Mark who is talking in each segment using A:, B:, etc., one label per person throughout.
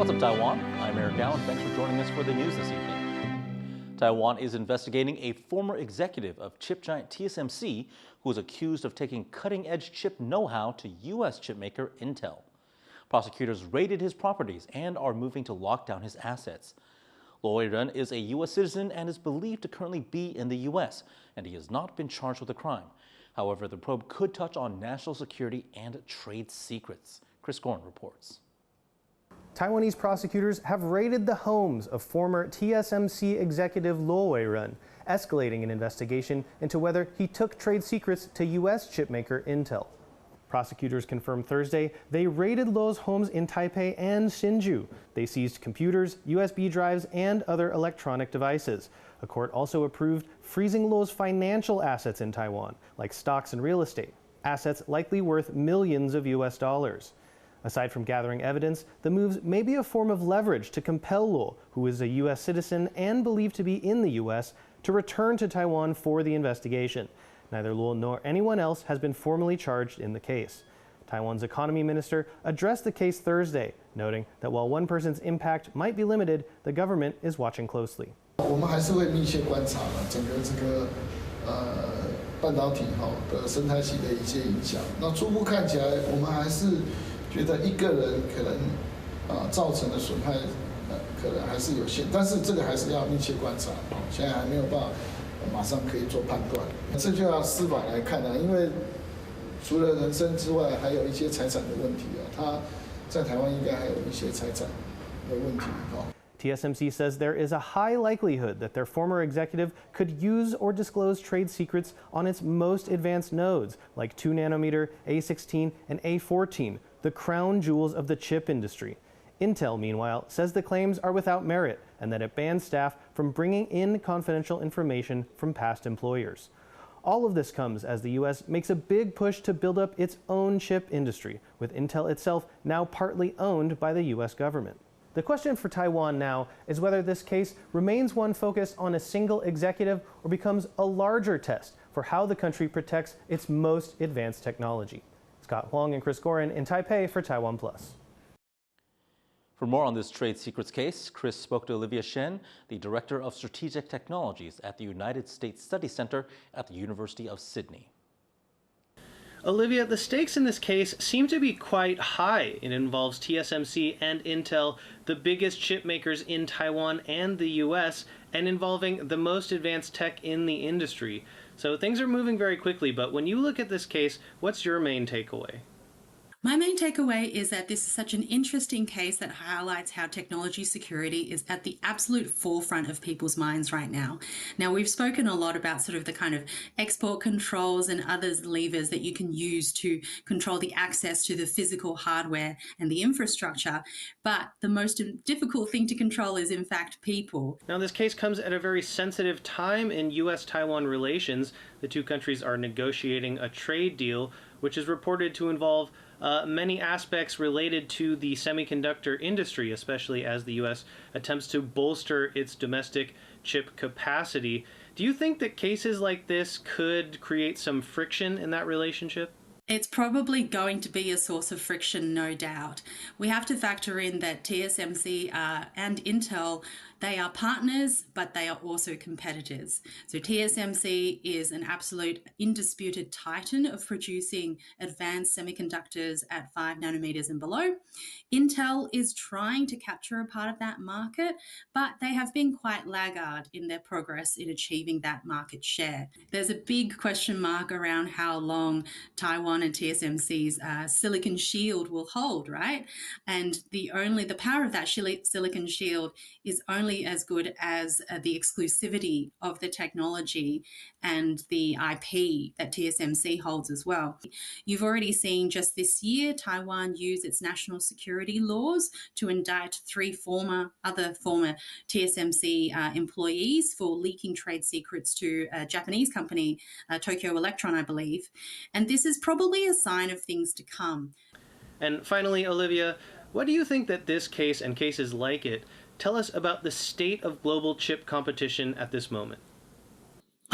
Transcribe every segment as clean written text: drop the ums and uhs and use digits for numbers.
A: What's up, Taiwan? I'm Eric Allen. Thanks for joining us for the news this evening. Taiwan is investigating a former executive of chip giant TSMC who is accused of taking cutting-edge chip know-how to U.S. chipmaker Intel. Prosecutors raided his properties and are moving to lock down his assets. Luo Ren is a U.S. citizen and is believed to currently be in the U.S., and he has not been charged with a crime. However, the probe could touch on national security and trade secrets. Chris Gorn reports.
B: Taiwanese prosecutors have raided the homes of former TSMC executive Luo Ren, escalating an investigation into whether he took trade secrets to U.S. chipmaker Intel. Prosecutors confirmed Thursday they raided Luo's homes in Taipei and Hsinchu. They seized computers, USB drives, and other electronic devices. A court also approved freezing Luo's financial assets in Taiwan, like stocks and real estate, assets likely worth millions of U.S. dollars. Aside from gathering evidence, the moves may be a form of leverage to compel Luo, who is a U.S. citizen and believed to be in the U.S., to return to Taiwan for the investigation. Neither Luo nor anyone else has been formally charged in the case. Taiwan's economy minister addressed the case Thursday, noting that while one person's impact might be limited, the government is watching closely.
C: 我们还是会密切观察整个这个半导体的生态系的一些影响。那初步看起来，我们还是觉得一个人可能造成的损害可能还是有限，但是这个还是要密切观察。现在还没有办法马上可以做判断，这就要司法来看因为除了人身之外，还有一些财产的问题他在台湾应该还有一些财产的问题
B: TSMC says there is a high likelihood that their former executive could use or disclose trade secrets on its most advanced nodes, like 2nm, A16, and A14, the crown jewels of the chip industry. Intel, meanwhile, says the claims are without merit and that it bans staff from bringing in confidential information from past employers. All of this comes as the U.S. makes a big push to build up its own chip industry, with Intel itself now partly owned by the U.S. government. The question for Taiwan now is whether this case remains one focused on a single executive or becomes a larger test for how the country protects its most advanced technology. Scott Huang and Chris Gorin in Taipei for TaiwanPlus.
A: For more on this trade secrets case, Chris spoke to Olivia Shen, the Director of Strategic Technologies at the United States Study Center at the University of Sydney.
B: Olivia, the stakes in this case seem to be quite high. It involves TSMC and Intel, the biggest chip makers in Taiwan and the US, and involving the most advanced tech in the industry. So things are moving very quickly, but when you look at this case, what's your main takeaway?
D: My main takeaway is that this is such an interesting case that highlights how technology security is at the absolute forefront of people's minds right now. Now, we've spoken a lot about sort of the kind of export controls and other levers that you can use to control the access to the physical hardware and the infrastructure, but the most difficult thing to control is, in fact, people.
B: Now, this case comes at a very sensitive time in U.S.-Taiwan relations. The two countries are negotiating a trade deal, which is reported to involve many aspects related to the semiconductor industry, especially as the U.S. attempts to bolster its domestic chip capacity. Do you think that cases like this could create some friction in that relationship?
D: It's probably going to be a source of friction, no doubt. We have to factor in that TSMC and Intel, they are partners, but they are also competitors. So TSMC is an absolute indisputed titan of producing advanced semiconductors at 5nm and below. Intel is trying to capture a part of that market, but they have been quite laggard in their progress in achieving that market share. There's a big question mark around how long Taiwan and TSMC's silicon shield will hold, right? And the power of that silicon shield is only as good as the exclusivity of the technology and the IP that TSMC holds as well. You've already seen just this year Taiwan use its national security laws to indict other former TSMC employees for leaking trade secrets to a Japanese company, Tokyo Electron, I believe. And this is probably a sign of things to come.
B: And finally, Olivia, what do you think that this case and cases like it tell us about the state of global chip competition at this moment?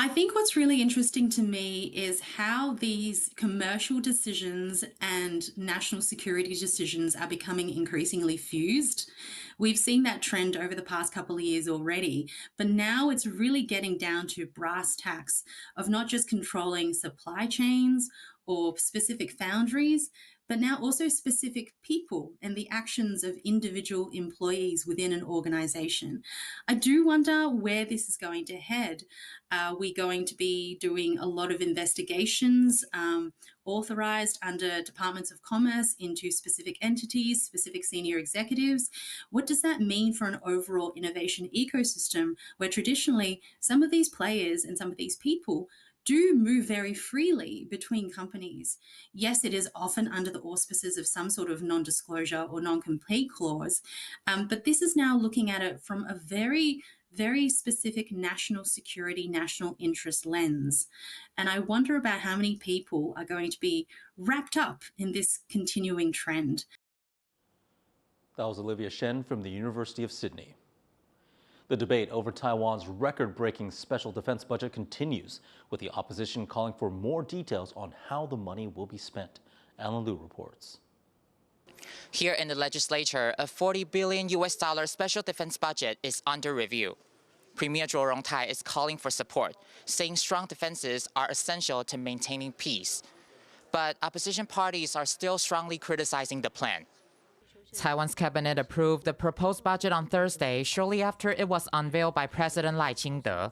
D: I think what's really interesting to me is how these commercial decisions and national security decisions are becoming increasingly fused. We've seen that trend over the past couple of years already, but now it's really getting down to brass tacks of not just controlling supply chains or specific foundries, but now also specific people and the actions of individual employees within an organization. I do wonder where this is going to head. Are we going to be doing a lot of investigations authorized under departments of commerce into specific entities, specific senior executives? What does that mean for an overall innovation ecosystem where traditionally some of these players and some of these people do move very freely between companies? Yes, it is often under the auspices of some sort of non-disclosure or non-compete clause, but this is now looking at it from a very specific national security, national interest lens. And I wonder about how many people are going to be wrapped up in this continuing trend.
A: That was Olivia Shen from the University of Sydney. The debate over Taiwan's record-breaking special defense budget continues, with the opposition calling for more details on how the money will be spent. Alan Liu reports.
E: Here in the legislature, a $40 billion special defense budget is under review. Premier Zhou Rongtai is calling for support, saying strong defenses are essential to maintaining peace. But opposition parties are still strongly criticizing the plan. Taiwan's cabinet approved the proposed budget on Thursday, shortly after it was unveiled by President Lai Ching-te.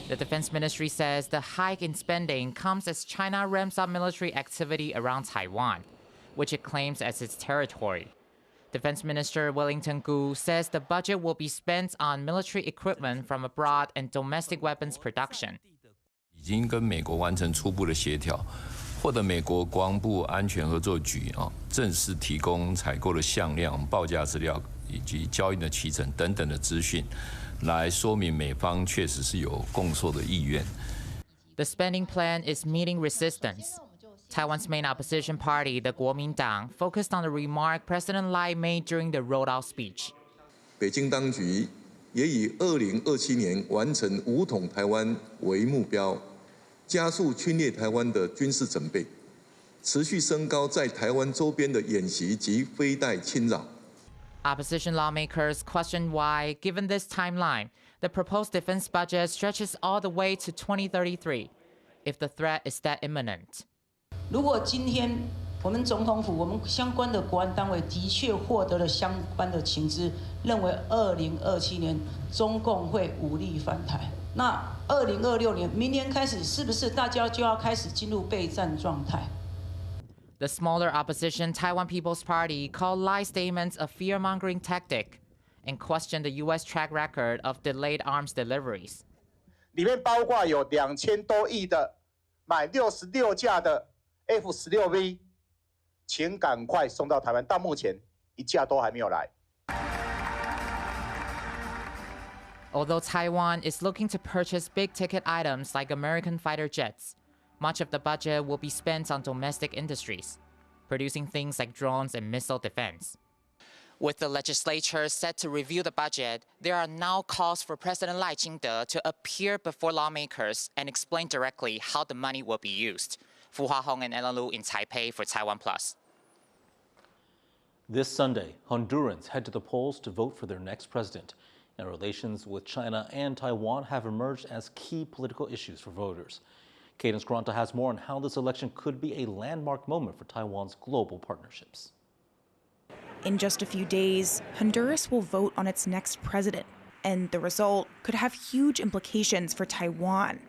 E: The Defense Ministry says the hike in spending comes as China ramps up military activity around Taiwan, which it claims as its territory. Defense Minister Wellington Gu says the budget will be spent on military equipment from abroad and domestic weapons production.
F: 已经跟美国完成初步的协调，获得美国国防部安全合作局正式提供采购的项量、报价资料以及交易的期程等等的资讯，来说明美方确实是有供售的意愿。
E: The spending plan is meeting resistance. Taiwan's main opposition party, the Kuomintang, focused on the remark President Lai made during the rollout speech.
G: 北京当局也以2027年完成武统台湾为目标，加速侵略台湾的军事准备，持续升高在台湾周边的演习及飞弹侵扰。
E: Opposition lawmakers questioned why, given this timeline, the proposed defense budget stretches all the way to 2033, if the threat is that imminent.
H: 如果今天我们总统府我们相关的国安单位的确获得了相关的情资，认为2027年中共会武力反台，那2026年明年开始是不是大家就要开始进入备战状态？
E: The smaller opposition Taiwan People's Party called Lai's statements a fear-mongering tactic and questioned the U.S. track record of delayed arms deliveries.
I: 里面包括有2000多亿的买66架的 F-16V， 请赶快送到台湾，到目前一架都还没有来。
E: Although Taiwan is looking to purchase big-ticket items like American fighter jets, much of the budget will be spent on domestic industries, producing things like drones and missile defense. With the legislature set to review the budget, there are now calls for President Lai Ching-te to appear before lawmakers and explain directly how the money will be used. Fu Hua-hong and Ellen Lu in Taipei for TaiwanPlus.
A: This Sunday, Hondurans head to the polls to vote for their next president, and relations with China and Taiwan have emerged as key political issues for voters. Cadence Granta has more on how this election could be a landmark moment for Taiwan's global partnerships.
J: In just a few days, Honduras will vote on its next president, and the result could have huge implications for Taiwan.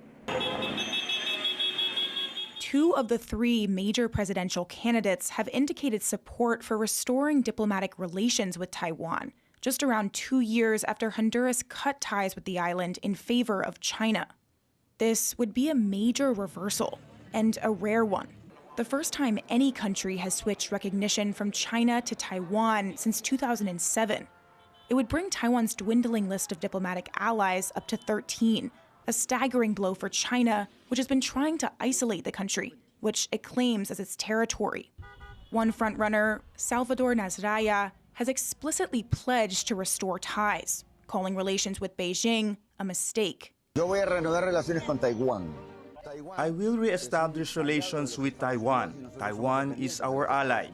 J: 2 of the 3 major presidential candidates have indicated support for restoring diplomatic relations with Taiwan, just around 2 years after Honduras cut ties with the island in favor of China. This would be a major reversal, and a rare one. The first time any country has switched recognition from China to Taiwan since 2007. It would bring Taiwan's dwindling list of diplomatic allies up to 13, a staggering blow for China, which has been trying to isolate the country, which it claims as its territory. One frontrunner, Salvador Nasralla, has explicitly pledged to restore ties, calling relations with Beijing a mistake.
K: Yo voy a reanudar relaciones con Taiwán.
L: I will re-establish relations with Taiwan. Taiwan is our ally.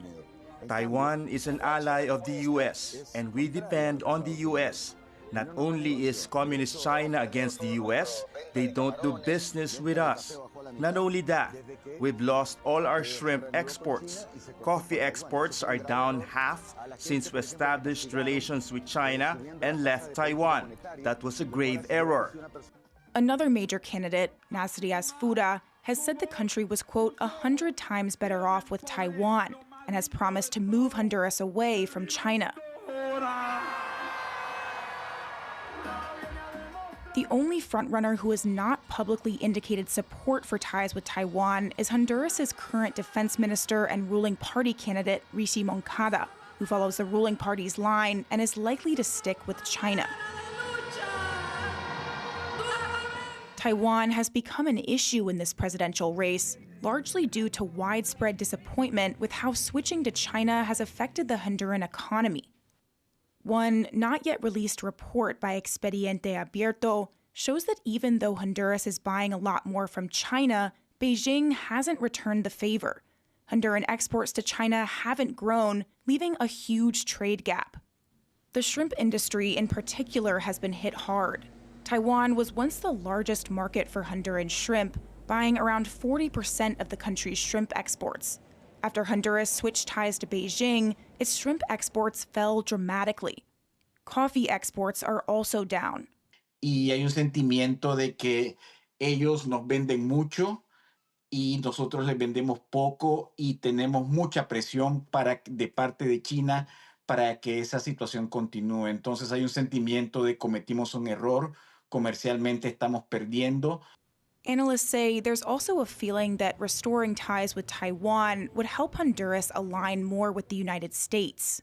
L: Taiwan is an ally of the U.S., and we depend on the U.S. Not only is Communist China against the U.S., they don't do business with us. Not only that, we've lost all our shrimp exports. Coffee exports are down half since we established relations with China and left Taiwan. That was a grave error.
J: Another major candidate, Nasrias Fuda, has said the country was, quote, 100 times better off with Taiwan and has promised to move Honduras away from China. The only frontrunner who has not publicly indicated support for ties with Taiwan is Honduras' current defense minister and ruling party candidate, Rishi Moncada, who follows the ruling party's line and is likely to stick with China. Taiwan has become an issue in this presidential race, largely due to widespread disappointment with how switching to China has affected the Honduran economy. One not yet released report by Expediente Abierto shows that even though Honduras is buying a lot more from China, Beijing hasn't returned the favor. Honduran exports to China haven't grown, leaving a huge trade gap. The shrimp industry in particular has been hit hard. Taiwan was once the largest market for Honduran shrimp, buying around 40% of the country's shrimp exports. After Honduras switched ties to Beijing, its shrimp exports fell dramatically. Coffee exports are also down.
M: Y hay un sentimiento de que ellos nos venden mucho y nosotros les vendemos poco y tenemos mucha presión de parte de China para que esa situación continúe. Entonces hay un sentimiento de cometimos un error, comercialmente estamos perdiendo.
J: Analysts say there's also a feeling that restoring ties with Taiwan would help Honduras align more with the United States.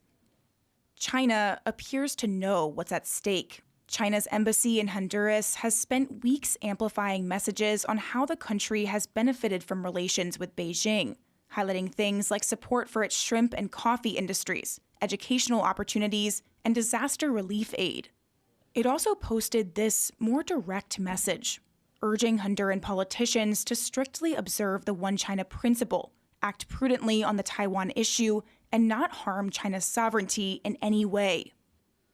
J: China appears to know what's at stake. China's embassy in Honduras has spent weeks amplifying messages on how the country has benefited from relations with Beijing, highlighting things like support for its shrimp and coffee industries, educational opportunities, and disaster relief aid. It also posted this more direct message, urging Honduran politicians to strictly observe the One China principle, act prudently on the Taiwan issue, and not harm China's sovereignty in any way.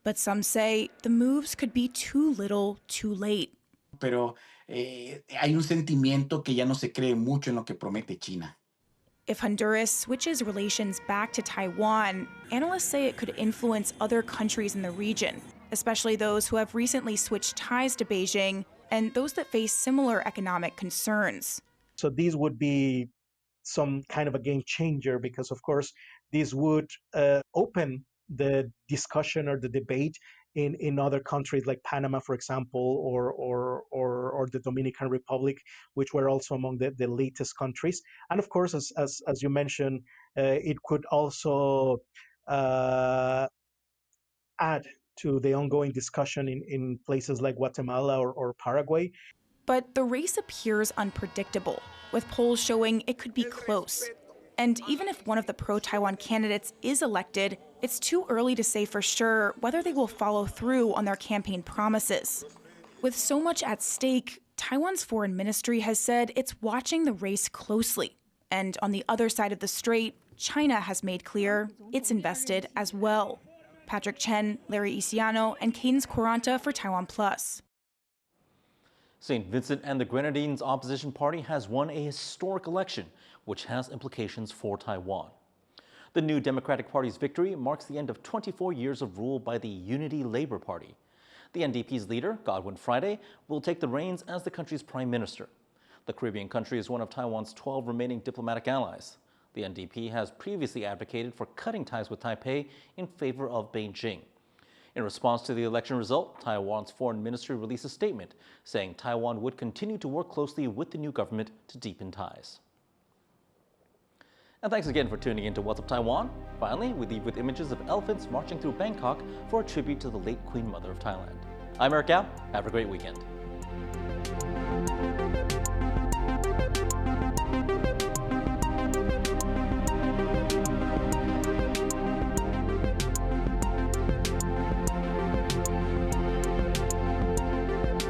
J: But some say the moves could be too little, too late.
M: Pero hay un sentimiento que ya no se cree mucho en lo que promete China.
J: If Honduras switches relations back to Taiwan, analysts say it could influence other countries in the region, especially those who have recently switched ties to Beijing and those that face similar economic concerns.
N: So these would be some kind of a game changer because, of course, this would open the discussion or the debate in other countries like Panama, for example, or the Dominican Republic, which were also among the latest countries. And of course, as you mentioned, it could also add to the ongoing discussion in places like Guatemala or Paraguay.
J: But the race appears unpredictable, with polls showing it could be close. And even if one of the pro-Taiwan candidates is elected, it's too early to say for sure whether they will follow through on their campaign promises. With so much at stake, Taiwan's foreign ministry has said it's watching the race closely. And on the other side of the strait, China has made clear it's invested as well. Patrick Chen, Larry Isiano, and Cadence Quaranta for TaiwanPlus.
A: St. Vincent and the Grenadines opposition party has won a historic election, which has implications for Taiwan. The new Democratic Party's victory marks the end of 24 years of rule by the Unity Labour Party. The NDP's leader, Godwin Friday, will take the reins as the country's prime minister. The Caribbean country is one of Taiwan's 12 remaining diplomatic allies. The NDP has previously advocated for cutting ties with Taipei in favor of Beijing. In response to the election result, Taiwan's foreign ministry released a statement saying Taiwan would continue to work closely with the new government to deepen ties. And thanks again for tuning in to What's Up Taiwan. Finally, we leave with images of elephants marching through Bangkok for a tribute to the late Queen Mother of Thailand. I'm Eric Gao. Have a great weekend.